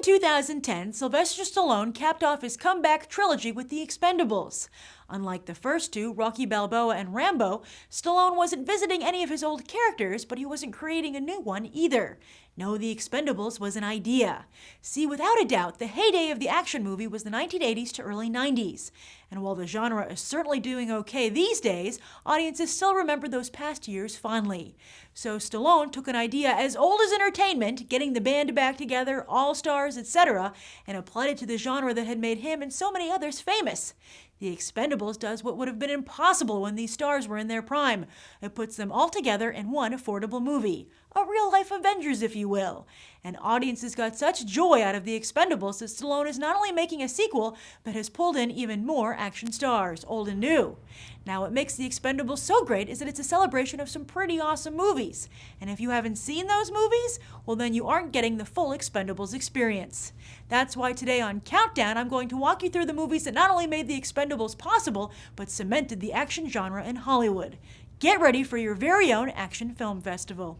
2010, Sylvester Stallone capped off his comeback trilogy with The Expendables. Unlike the first two, Rocky Balboa and Rambo, Stallone wasn't visiting any of his old characters, but he wasn't creating a new one either. No, The Expendables was an idea. See, without a doubt, the heyday of the action movie was the 1980s to early 90s. And while the genre is certainly doing okay these days, audiences still remember those past years fondly. So Stallone took an idea as old as entertainment, getting the band back together, all-stars, etc., and applied it to the genre that had made him and so many others famous. The Expendables does what would have been impossible when these stars were in their prime. It puts them all together in one affordable movie. A real-life Avengers, if you will. And audiences got such joy out of The Expendables that Stallone is not only making a sequel, but has pulled in even more action stars, old and new. Now, what makes The Expendables so great is that it's a celebration of some pretty awesome movies. And if you haven't seen those movies, well then you aren't getting the full Expendables experience. That's why today on Countdown, I'm going to walk you through the movies that not only made The Expendables possible, but cemented the action genre in Hollywood. Get ready for your very own action film festival.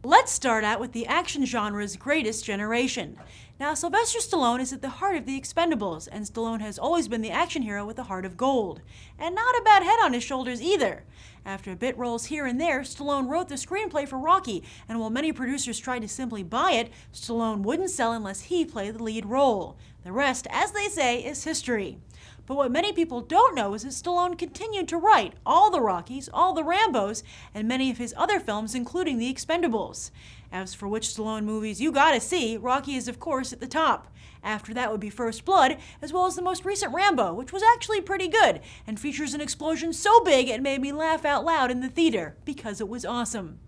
Let's start out with the action genre's greatest generation. Now, Sylvester Stallone is at the heart of The Expendables, and Stallone has always been the action hero with a heart of gold. And not a bad head on his shoulders either. After bit roles here and there, Stallone wrote the screenplay for Rocky, and while many producers tried to simply buy it, Stallone wouldn't sell unless he played the lead role. The rest, as they say, is history. But what many people don't know is that Stallone continued to write all the Rockies, all the Rambos, and many of his other films, including The Expendables. As for which Stallone movies you gotta see, Rocky is of course at the top. After that would be First Blood, as well as the most recent Rambo, which was actually pretty good, and features an explosion so big it made me laugh out loud in the theater, because it was awesome.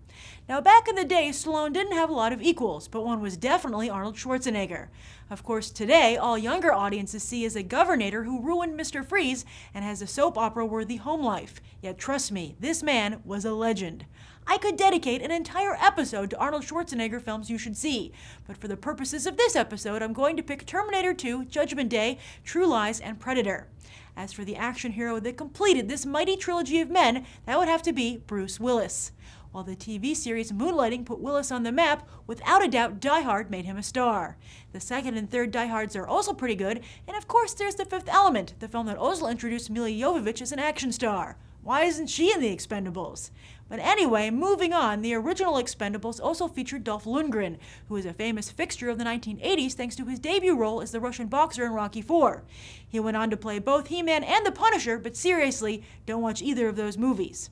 Now, back in the day, Stallone didn't have a lot of equals, but one was definitely Arnold Schwarzenegger. Of course, today, all younger audiences see as a governor who ruined Mr. Freeze and has a soap opera-worthy home life. Yet trust me, this man was a legend. I could dedicate an entire episode to Arnold Schwarzenegger films you should see, but for the purposes of this episode, I'm going to pick Terminator 2, Judgment Day, True Lies, and Predator. As for the action hero that completed this mighty trilogy of men, that would have to be Bruce Willis. While the TV series Moonlighting put Willis on the map, without a doubt Die Hard made him a star. The second and third Die Hards are also pretty good, and of course there's The Fifth Element, the film that also introduced Milla Jovovich as an action star. Why isn't she in The Expendables? But anyway, moving on, the original Expendables also featured Dolph Lundgren, who is a famous fixture of the 1980s thanks to his debut role as the Russian boxer in Rocky IV. He went on to play both He-Man and the Punisher, but seriously, don't watch either of those movies.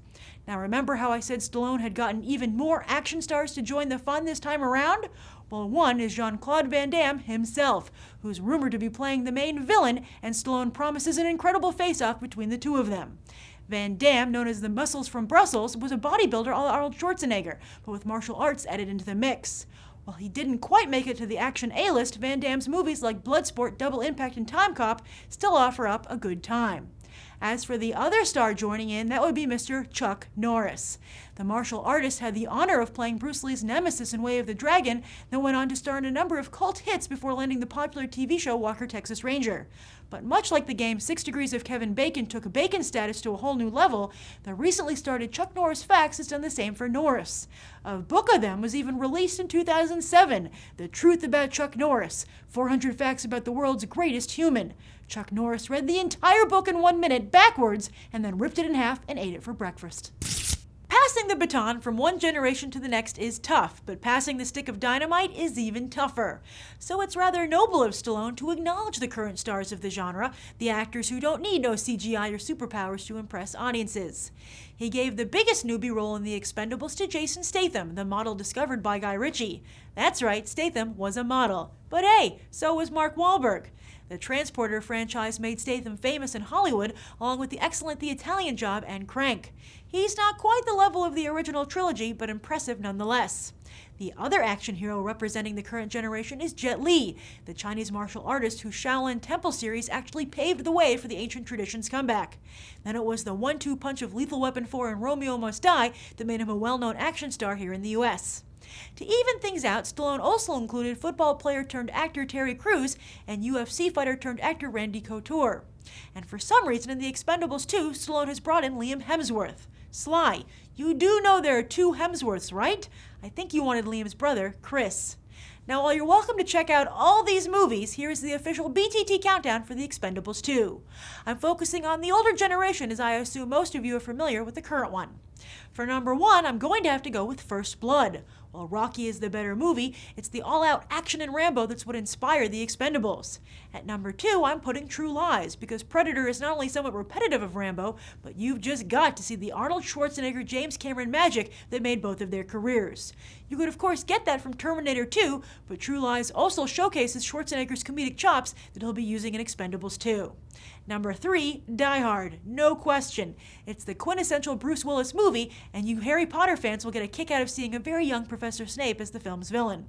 Now, remember how I said Stallone had gotten even more action stars to join the fun this time around? Well, one is Claude Van Damme himself, who's rumored to be playing the main villain, and Stallone promises an incredible face-off between the two of them. Van Damme, known as the Muscles from Brussels, was a bodybuilder a la Arnold Schwarzenegger, but with martial arts added into the mix. While he didn't quite make it to the action A-list, Van Damme's movies like Bloodsport, Double Impact, and Timecop still offer up a good time. As for the other star joining in, that would be Mr. Chuck Norris. The martial artist had the honor of playing Bruce Lee's nemesis in Way of the Dragon, then went on to star in a number of cult hits before landing the popular TV show Walker, Texas Ranger. But much like the game 6 Degrees of Kevin Bacon took Bacon status to a whole new level, the recently started Chuck Norris Facts has done the same for Norris. A book of them was even released in 2007, The Truth About Chuck Norris, 400 Facts About the World's Greatest Human. Chuck Norris read the entire book in 1 minute backwards and then ripped it in half and ate it for breakfast. Passing the baton from one generation to the next is tough, but passing the stick of dynamite is even tougher. So it's rather noble of Stallone to acknowledge the current stars of the genre, the actors who don't need no CGI or superpowers to impress audiences. He gave the biggest newbie role in The Expendables to Jason Statham, the model discovered by Guy Ritchie. That's right, Statham was a model. But hey, so was Mark Wahlberg. The Transporter franchise made Statham famous in Hollywood, along with the excellent The Italian Job and Crank. He's not quite the level of the original trilogy, but impressive nonetheless. The other action hero representing the current generation is Jet Li, the Chinese martial artist whose Shaolin Temple series actually paved the way for the ancient tradition's comeback. Then it was the 1-2 punch of Lethal Weapon 4 and Romeo Must Die that made him a well-known action star here in the US. To even things out, Stallone also included football player turned actor Terry Crews and UFC fighter turned actor Randy Couture. And for some reason in The Expendables 2, Stallone has brought in Liam Hemsworth. Sly, you do know there are two Hemsworths, right? I think you wanted Liam's brother, Chris. Now, while you're welcome to check out all these movies, here's the official BTT countdown for The Expendables 2. I'm focusing on the older generation, as I assume most of you are familiar with the current one. For number 1, I'm going to have to go with First Blood. While Rocky is the better movie, it's the all-out action in Rambo that's what inspired The Expendables. At number 2, I'm putting True Lies, because Predator is not only somewhat repetitive of Rambo, but you've just got to see the Arnold Schwarzenegger James Cameron magic that made both of their careers. You could of course get that from Terminator 2, but True Lies also showcases Schwarzenegger's comedic chops that he'll be using in Expendables 2. Number 3, Die Hard, no question. It's the quintessential Bruce Willis movie, and you Harry Potter fans will get a kick out of seeing a very young Professor Snape as the film's villain.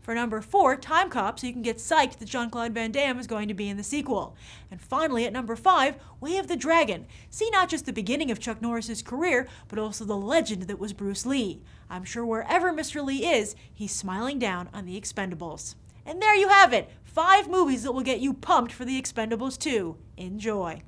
For number 4, Timecop, so you can get psyched that Jean-Claude Van Damme is going to be in the sequel. And finally, at number 5, Way of the Dragon. See not just the beginning of Chuck Norris's career, but also the legend that was Bruce Lee. I'm sure wherever Mr. Lee is, he's smiling down on the Expendables. And there you have it, 5 movies that will get you pumped for the Expendables 2. Enjoy.